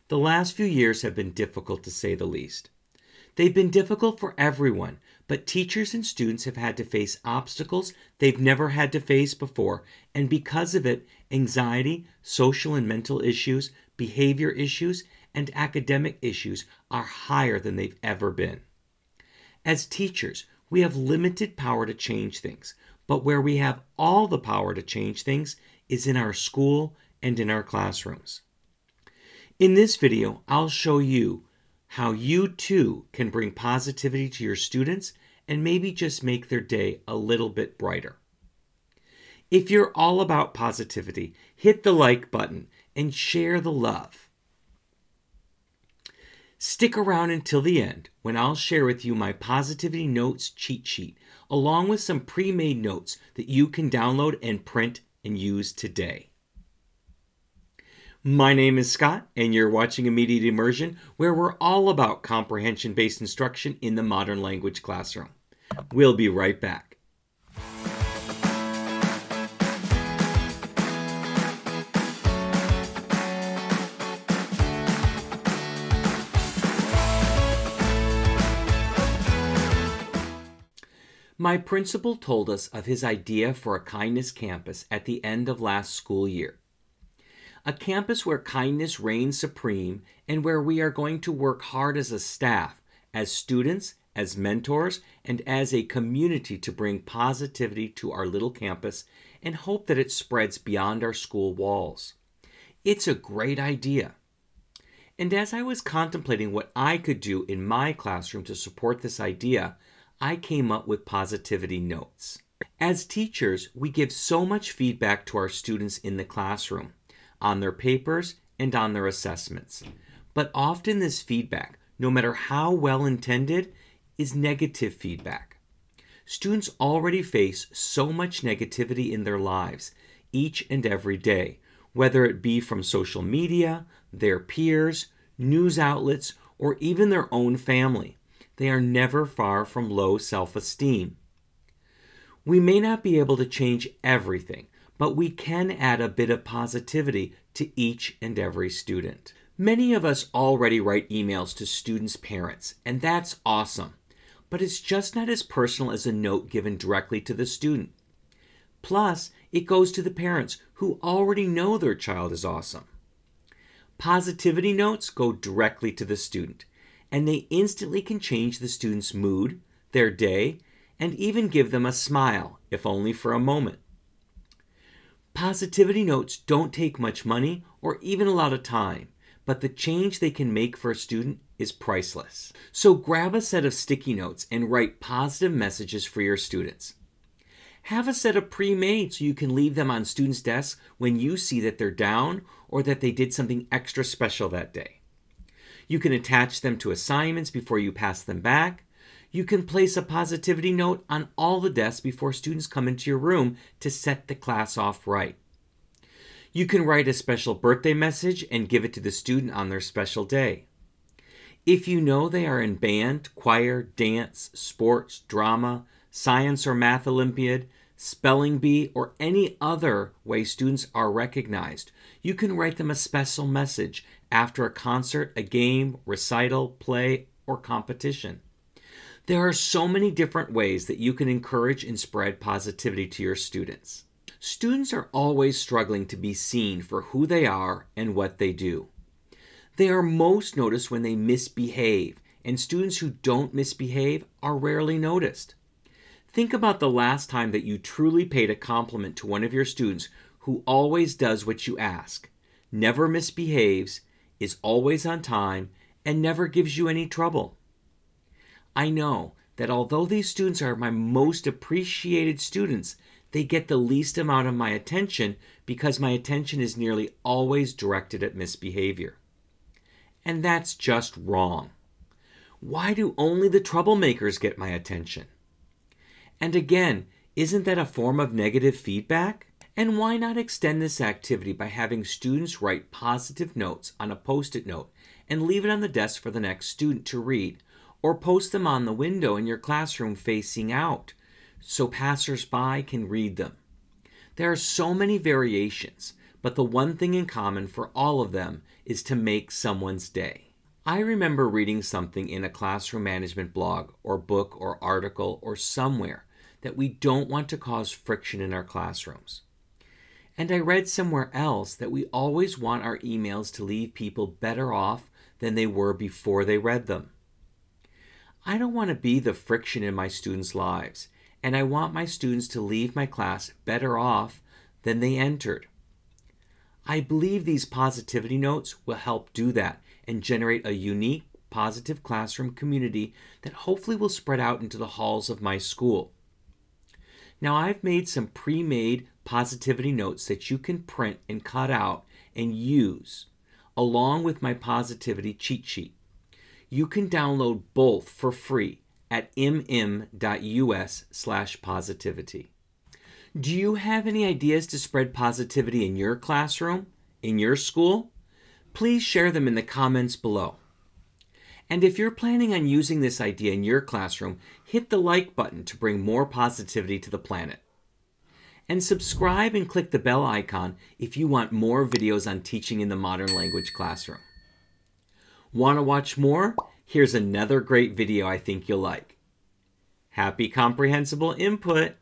The last few years have been difficult to say the least. They've been difficult for everyone, but teachers and students have had to face obstacles they've never had to face before, and because of it, anxiety, social and mental issues, behavior issues, and academic issues are higher than they've ever been. As teachers, we have limited power to change things, but where we have all the power to change things is in our school and in our classrooms. In this video, I'll show you how you too can bring positivity to your students and maybe just make their day a little bit brighter. If you're all about positivity, hit the like button and share the love. Stick around until the end when I'll share with you my Positivity Notes cheat sheet, along with some pre-made notes that you can download and print and use today. My name is Scott, and you're watching Immediate Immersion, where we're all about comprehension-based instruction in the modern language classroom. We'll be right back. My principal told us of his idea for a kindness campus at the end of last school year. A campus where kindness reigns supreme and where we are going to work hard as a staff, as students, as mentors, and as a community to bring positivity to our little campus and hope that it spreads beyond our school walls. It's a great idea. And as I was contemplating what I could do in my classroom to support this idea, I came up with positivity notes. As teachers, we give so much feedback to our students in the classroom, on their papers and on their assessments. But often this feedback, no matter how well intended, is negative feedback. Students already face so much negativity in their lives each and every day, whether it be from social media, their peers, news outlets, or even their own family. They are never far from low self-esteem. We may not be able to change everything, but we can add a bit of positivity to each and every student. Many of us already write emails to students' parents, and that's awesome. But it's just not as personal as a note given directly to the student. Plus, it goes to the parents who already know their child is awesome. Positivity notes go directly to the student, and they instantly can change the student's mood, their day, and even give them a smile, if only for a moment. Positivity notes don't take much money or even a lot of time, but the change they can make for a student is priceless. So grab a set of sticky notes and write positive messages for your students. Have a set of pre-made so you can leave them on students' desks when you see that they're down or that they did something extra special that day. You can attach them to assignments before you pass them back. You can place a positivity note on all the desks before students come into your room to set the class off right. You can write a special birthday message and give it to the student on their special day. If you know they are in band, choir, dance, sports, drama, science or math Olympiad, spelling bee, or any other way students are recognized, you can write them a special message after a concert, a game, recital, play, or competition. There are so many different ways that you can encourage and spread positivity to your students. Students are always struggling to be seen for who they are and what they do. They are most noticed when they misbehave, and students who don't misbehave are rarely noticed. Think about the last time that you truly paid a compliment to one of your students who always does what you ask, never misbehaves, is always on time, and never gives you any trouble. I know that although these students are my most appreciated students, they get the least amount of my attention because my attention is nearly always directed at misbehavior. And that's just wrong. Why do only the troublemakers get my attention? And again, isn't that a form of negative feedback? And why not extend this activity by having students write positive notes on a Post-it note and leave it on the desk for the next student to read, or post them on the window in your classroom facing out so passers-by can read them. There are so many variations, but the one thing in common for all of them is to make someone's day. I remember reading something in a classroom management blog or book or article or somewhere that we don't want to cause friction in our classrooms. And I read somewhere else that we always want our emails to leave people better off than they were before they read them. I don't want to be the friction in my students' lives, and I want my students to leave my class better off than they entered. I believe these positivity notes will help do that and generate a unique, positive classroom community that hopefully will spread out into the halls of my school. Now, I've made some pre-made positivity notes that you can print and cut out and use, along with my positivity cheat sheet. You can download both for free at mm.us/positivity. Do you have any ideas to spread positivity in your classroom, in your school? Please share them in the comments below. And if you're planning on using this idea in your classroom, hit the like button to bring more positivity to the planet. And subscribe and click the bell icon if you want more videos on teaching in the modern language classroom. Want to watch more? Here's another great video I think you'll like. Happy comprehensible input!